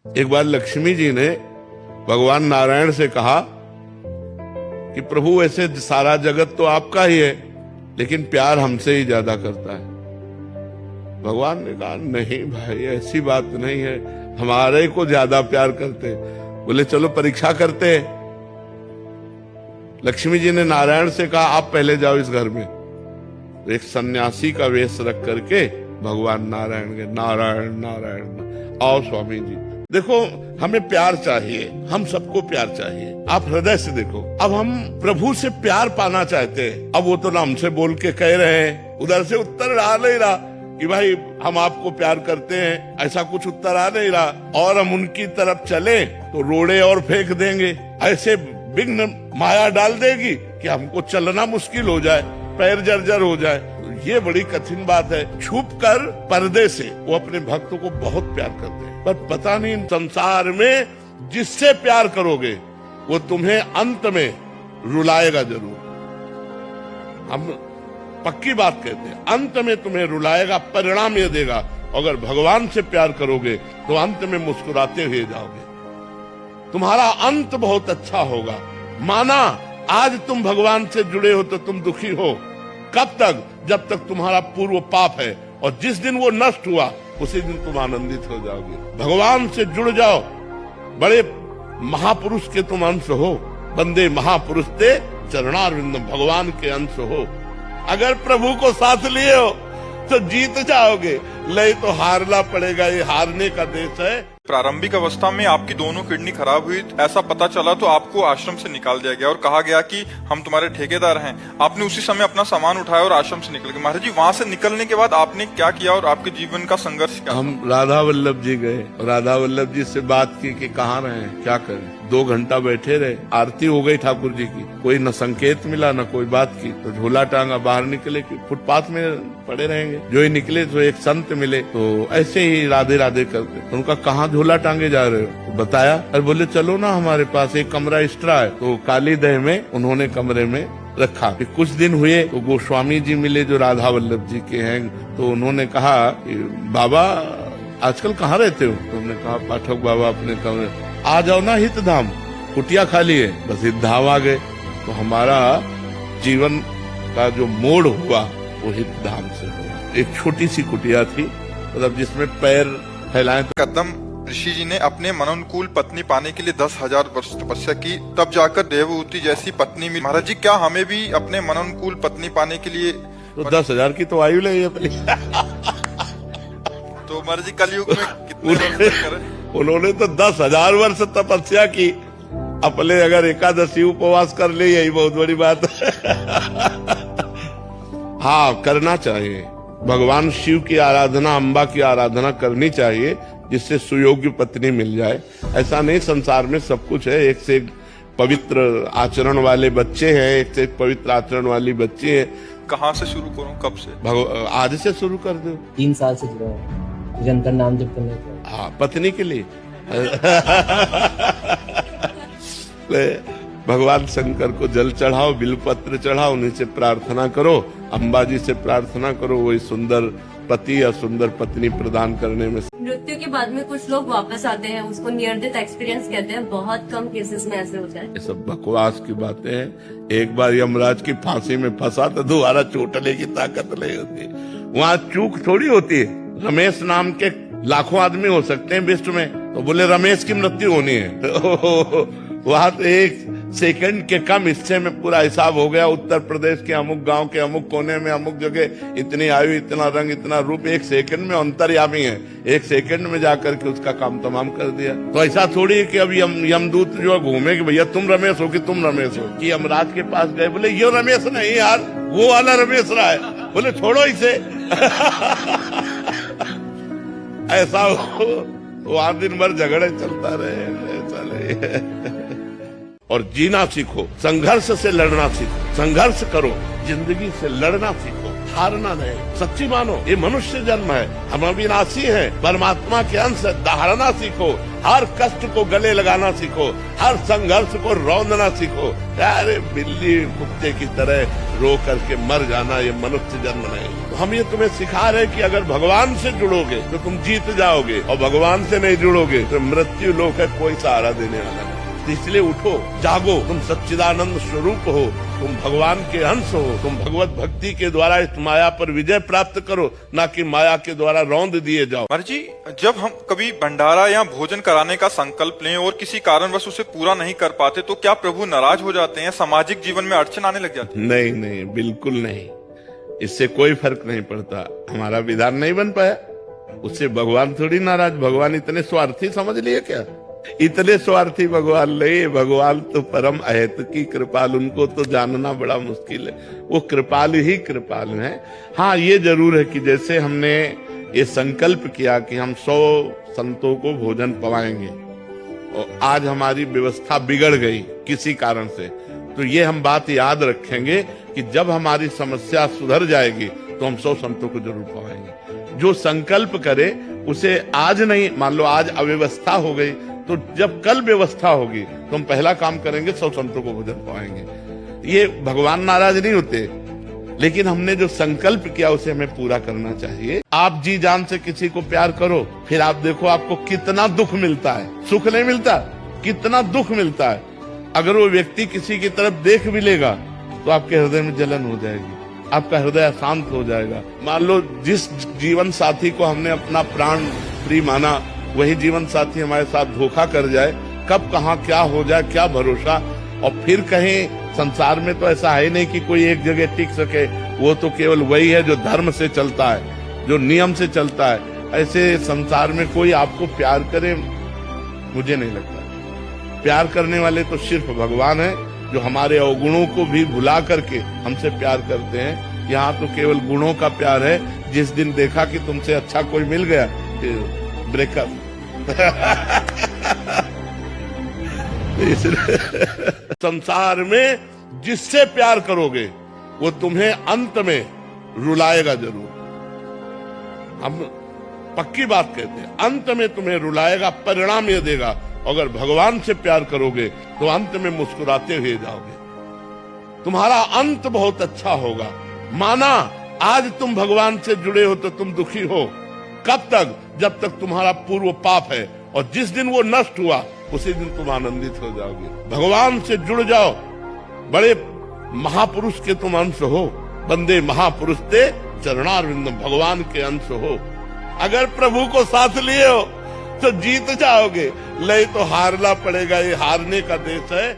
एक बार लक्ष्मी जी ने भगवान नारायण से कहा कि प्रभु ऐसे सारा जगत तो आपका ही है, लेकिन प्यार हमसे ही ज्यादा करता है। भगवान ने कहा नहीं भाई, ऐसी बात नहीं है, हमारे को ज्यादा प्यार करते। बोले चलो परीक्षा करते हैं। लक्ष्मी जी ने नारायण से कहा आप पहले जाओ इस घर में। तो एक सन्यासी का वेश रख करके भगवान नारायण के नारायण नारायण आओ स्वामी जी। देखो हमें प्यार चाहिए, हम सबको प्यार चाहिए। आप हृदय से देखो, अब हम प्रभु से प्यार पाना चाहते हैं। अब वो तो ना हमसे बोल के कह रहे हैं, उधर से उत्तर आ नहीं रहा कि भाई हम आपको प्यार करते हैं, ऐसा कुछ उत्तर आ नहीं रहा। और हम उनकी तरफ चले तो रोड़े और फेंक देंगे, ऐसे विघ्न माया डाल देगी कि हमको चलना मुश्किल हो जाए, पैर जर्जर हो जाए। तो ये बड़ी कठिन बात है। छुप कर पर्दे से वो अपने भक्तों को बहुत प्यार करते हैं, पर पता नहीं संसार में जिससे प्यार करोगे वो तुम्हें अंत में रुलाएगा जरूर। हम पक्की बात कहते हैं, अंत में तुम्हें रुलाएगा, परिणाम ये देगा। अगर भगवान से प्यार करोगे तो अंत में मुस्कुराते हुए जाओगे, तुम्हारा अंत बहुत अच्छा होगा। माना आज तुम भगवान से जुड़े हो तो तुम दुखी हो, कब तक? जब तक तुम्हारा पूर्व पाप है, और जिस दिन वो नष्ट हुआ उसी दिन तुम आनंदित हो जाओगे। भगवान से जुड़ जाओ, बड़े महापुरुष के तुम अंश हो। बंदे महापुरुष ते चरणारविंद, भगवान के अंश हो। अगर प्रभु को साथ लिए हो तो जीत जाओगे, नहीं तो हारना पड़ेगा। ये हारने का देश है। प्रारंभिक अवस्था में आपकी दोनों किडनी खराब हुई, ऐसा पता चला तो आपको आश्रम से निकाल दिया गया और कहा गया कि हम तुम्हारे ठेकेदार हैं। आपने उसी समय अपना सामान उठाया और आश्रम से निकल गए। महाराज जी, वहाँ से निकलने के बाद आपने क्या किया और आपके जीवन का संघर्ष क्या? हम राधा वल्लभ जी गए, राधा वल्लभ जी से बात की कि कहाँ रहे, क्या करें। 2 घंटा बैठे रहे, आरती हो गई ठाकुर जी की, कोई न संकेत मिला न कोई बात की। तो झोला टांगा बाहर निकले कि फुटपाथ में पड़े रहेंगे। जो ही निकले तो एक संत मिले, तो ऐसे ही राधे राधे करते। तो उनका कहाँ झोला टांगे जा रहे हो? तो बताया, अरे बोले चलो ना हमारे पास एक कमरा एक्स्ट्रा है। तो काली दह में उन्होंने कमरे में रखा। फिर कुछ दिन हुए तो गोस्वामी जी मिले जो राधा वल्लभ जी के हैं। तो उन्होंने कहा बाबा आजकल कहाँ रहते हो? तो उन्होंने कहा पाठक बाबा अपने कमरे। आ जाओ ना हितधाम, कुटिया खाली है। बस हितधाम आ गए। तो हमारा जीवन का जो मोड़ हुआ वो हितधाम से हुआ। एक छोटी सी कुटिया थी, मतलब जिसमें पैर फैलाएं। कदम ऋषि जी ने अपने मनोनुकूल पत्नी पाने के लिए 10,000 वर्ष तपस्या की, तब जाकर देवहूति जैसी पत्नी मिली। महाराज जी, क्या हमें भी अपने मनोनुकूल पत्नी पाने के लिए तो 10,000 की तो आयु लगी अपनी। तो महाराज जी कलयुग में कितने वर्ष करें? उन्होंने तो 10,000 वर्ष तपस्या की। अपने अगर एकादशी उपवास कर ले, यही बहुत बड़ी बात है। हाँ, करना चाहिए। भगवान शिव की आराधना, अम्बा की आराधना करनी चाहिए, जिससे सुयोग्य पत्नी मिल जाए। ऐसा नहीं, संसार में सब कुछ है। एक से एक पवित्र आचरण वाले बच्चे हैं, एक से एक पवित्र आचरण वाली बच्ची है। कहाँ से शुरू करूँ, कब से? आज से शुरू कर दो। 3 साल से जुड़ा हूँ, निरंतर नाम जप करने का। हाँ, पत्नी के लिए। भगवान शंकर को जल चढ़ाओ, बिलपत्र चढ़ाओ, उन्हीं से प्रार्थना करो, अम्बा जी से प्रार्थना करो, वही सुंदर पति या सुंदर पत्नी प्रदान करने में। मृत्यु के बाद में कुछ लोग वापस आते हैं, उसको नियर डेथ एक्सपीरियंस कहते हैं। बहुत कम केसेस में ऐसे होता है। ये सब बकवास की बातें हैं। एक बार यमराज की फांसी में फंसा तो दोबारा चोटने की ताकत नहीं होती। वहाँ चूक थोड़ी होती है। रमेश नाम के लाखों आदमी हो सकते हैं विश्व में, तो बोले रमेश की मृत्यु होनी है। वहां तो 1 सेकंड के कम हिस्से में पूरा हिसाब हो गया। उत्तर प्रदेश के अमुक गांव के अमुक कोने में अमुक जगह इतनी आयु, इतना रंग, इतना रूप, 1 सेकंड में अंतर्यामी है। 1 सेकंड में जाकर के उसका काम तमाम कर दिया। तो ऐसा थोड़ी है कि अब यमदूत जो घूमे कि भैया तुम रमेश हो कि तुम रमेश हो। कि यमराज के पास गए, बोले ये रमेश नहीं यार, वो वाला रमेश रहा है। बोले छोड़ो इसे। ऐसा हो, वहां दिन भर झगड़े चलता रहे। ऐसा नहीं। और जीना सीखो, संघर्ष से लड़ना सीखो, संघर्ष करो, जिंदगी से लड़ना सीखो। हारना नहीं, सच्ची मानो ये मनुष्य जन्म है, हम अविनाशी हैं, परमात्मा के अंश है, दहाड़ना सीखो, हर कष्ट को गले लगाना सीखो, हर संघर्ष को रौंदना सीखो। अरे बिल्ली कुत्ते की तरह रो करके मर जाना ये मनुष्य जन्म नहीं। तो हम ये तुम्हें सिखा रहे हैं कि अगर भगवान से जुड़ोगे तो तुम जीत जाओगे, और भगवान से नहीं जुड़ोगे तो मृत्यु लोक है, कोई सहारा देने वाला नहीं। तो इसलिए उठो, जागो, तुम सच्चिदानंद स्वरूप हो, तुम भगवान के अंश हो, तुम भगवत भक्ति के द्वारा इस माया पर विजय प्राप्त करो, ना कि माया के द्वारा रौंद दिए जाओ। महाराज जी, जब हम कभी भंडारा या भोजन कराने का संकल्प लें और किसी कारणवश उसे पूरा नहीं कर पाते तो क्या प्रभु नाराज हो जाते हैं, सामाजिक जीवन में अड़चन आने लग जाती है? नहीं नहीं, बिल्कुल नहीं, इससे कोई फर्क नहीं पड़ता। हमारा विधान नहीं बन पाया, उससे भगवान थोड़ी नाराज। भगवान इतने स्वार्थी समझ लिए क्या? इतने स्वार्थी भगवान नहीं, भगवान तो परम अहेत की कृपाल, उनको तो जानना बड़ा मुश्किल है, वो कृपाल ही कृपाल है। हाँ, ये जरूर है कि जैसे हमने ये संकल्प किया कि हम 100 संतों को भोजन पवाएंगे और आज हमारी व्यवस्था बिगड़ गई किसी कारण से, तो ये हम बात याद रखेंगे कि जब हमारी समस्या सुधर जाएगी तो हम 100 संतों को जरूर पवाएंगे। जो संकल्प करे उसे आज नहीं, मान लो आज अव्यवस्था हो गई, तो जब कल व्यवस्था होगी तो हम पहला काम करेंगे 100 संतों को भोजन पाएंगे। ये भगवान नाराज नहीं होते, लेकिन हमने जो संकल्प किया उसे हमें पूरा करना चाहिए। आप जी जान से किसी को प्यार करो, फिर आप देखो आपको कितना दुख मिलता है, सुख नहीं मिलता, कितना दुख मिलता है। अगर वो व्यक्ति किसी की तरफ देख भी लेगा तो आपके हृदय में जलन हो जाएगी, आपका हृदय अशांत हो जाएगा। मान लो जिस जीवन साथी को हमने अपना प्राण प्रिय माना, वही जीवन साथी हमारे साथ धोखा कर जाए, कब कहाँ क्या हो जाए, क्या भरोसा। और फिर कहीं संसार में तो ऐसा है नहीं कि कोई एक जगह टिक सके, वो तो केवल वही है जो धर्म से चलता है, जो नियम से चलता है। ऐसे संसार में कोई आपको प्यार करे, मुझे नहीं लगता। प्यार करने वाले तो सिर्फ भगवान है, जो हमारे अवगुणों को भी भुला करके हमसे प्यार करते हैं। यहाँ तो केवल गुणों का प्यार है। जिस दिन देखा कि तुमसे अच्छा कोई मिल गया, ब्रेकअप। संसार में जिससे प्यार करोगे वो तुम्हें अंत में रुलाएगा जरूर। हम पक्की बात कहते हैं, अंत में तुम्हें रुलाएगा, परिणाम ये देगा। अगर भगवान से प्यार करोगे तो अंत में मुस्कुराते हुए जाओगे, तुम्हारा अंत बहुत अच्छा होगा। माना आज तुम भगवान से जुड़े हो तो तुम दुखी हो, कब तक? जब तक तुम्हारा पूर्व पाप है, और जिस दिन वो नष्ट हुआ उसी दिन तुम आनंदित हो जाओगे। भगवान से जुड़ जाओ, बड़े महापुरुष के तुम अंश हो, बंदे महापुरुष ते चरणारविंदम, भगवान के अंश हो। अगर प्रभु को साथ लिए हो तो जीत जाओगे, नहीं तो हारना पड़ेगा। ये हारने का देश है।